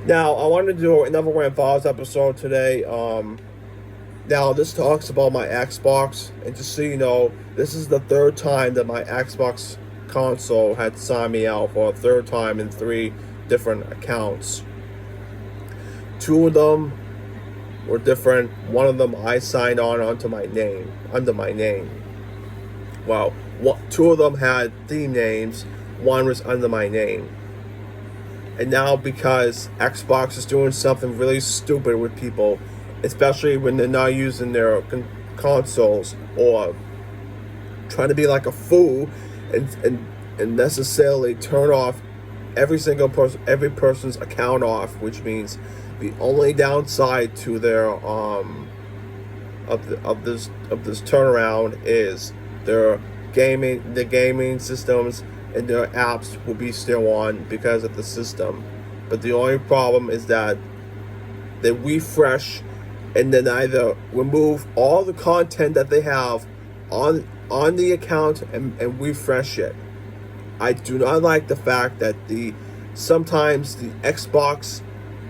Now, I wanted to do another Rand Files episode today. Now, this talks about my Xbox, and just so you know, this is the third time that my Xbox console had signed me out for a third time in 3 different accounts. 2 of them were different. One of them I signed on under my name. Well, 2 of them had theme names. One was under my name. And now, because Xbox is doing something really stupid with people, especially when they're not using their consoles, or trying to be like a fool and necessarily turn off every person's account off, which means the only downside to their of this turnaround is the gaming systems and their apps will be still on because of the system. But the only problem is that they refresh and then either remove all the content that they have on the account and refresh it. I do not like the fact that sometimes the Xbox,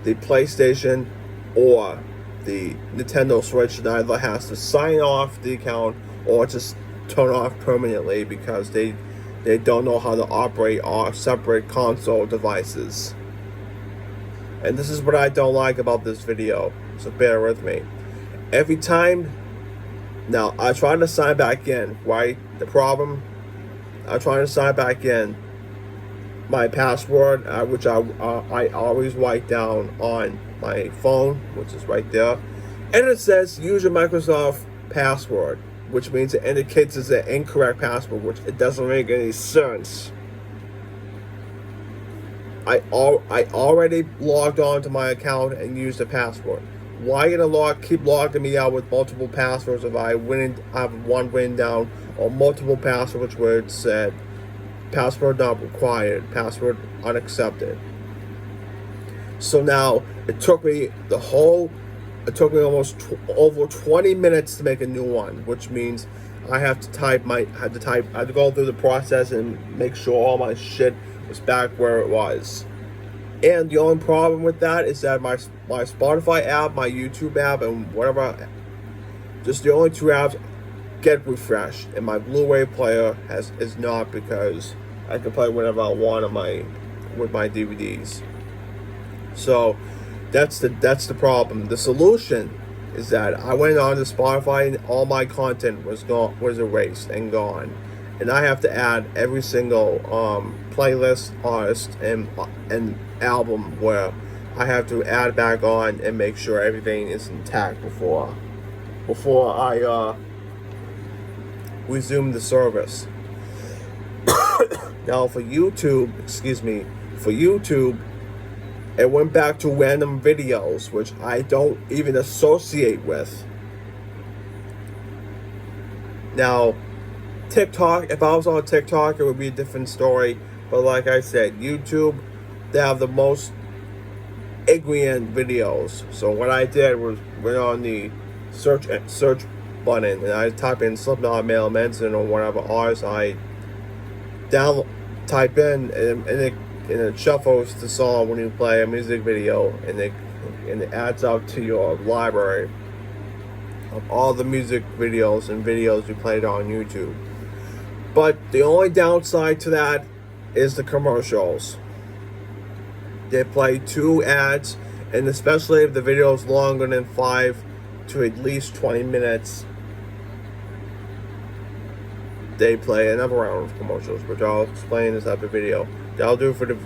the PlayStation, or the Nintendo Switch either has to sign off the account or just turn off permanently because they don't know how to operate our separate console devices. And this is what I don't like about this video, so bear with me. Every time, now I try to sign back in, right? The problem, I try to sign back in. My password, which I always write down on my phone, which is right there, and it says use your Microsoft password, which means it indicates it's an incorrect password, which it doesn't make any sense. I already logged on to my account and used the password. Why gonna keep logging me out with multiple passwords if I have one written down, or multiple passwords where it said password not required, password unaccepted? So now it took me almost over 20 minutes to make a new one, which means I had to go through the process and make sure all my shit was back where it was. And the only problem with that is that my Spotify app, my YouTube app, and whatever, just the only 2 apps get refreshed, and my Blu-ray player is not, because I can play whatever I want with my DVDs. So that's the problem. The solution is that I went on to Spotify and all my content was erased and gone, and I have to add every single playlist, artist, and album where I have to add back on and make sure everything is intact before I resume the service. Now for YouTube, it went back to random videos, which I don't even associate with. Now, TikTok, if I was on TikTok, it would be a different story. But like I said, YouTube, they have the most ignorant videos. So what I did was went on the search button and I type in Slipknot, Marilyn Manson, or whatever artist I type in, and it shuffles the song when you play a music video, and it adds up to your library of all the music videos and videos you played on YouTube. But the only downside to that is the commercials. They play 2 ads, and especially if the video is longer than 5 to at least 20 minutes, they play another round of commercials, which I'll explain in this type of video. That'll do for the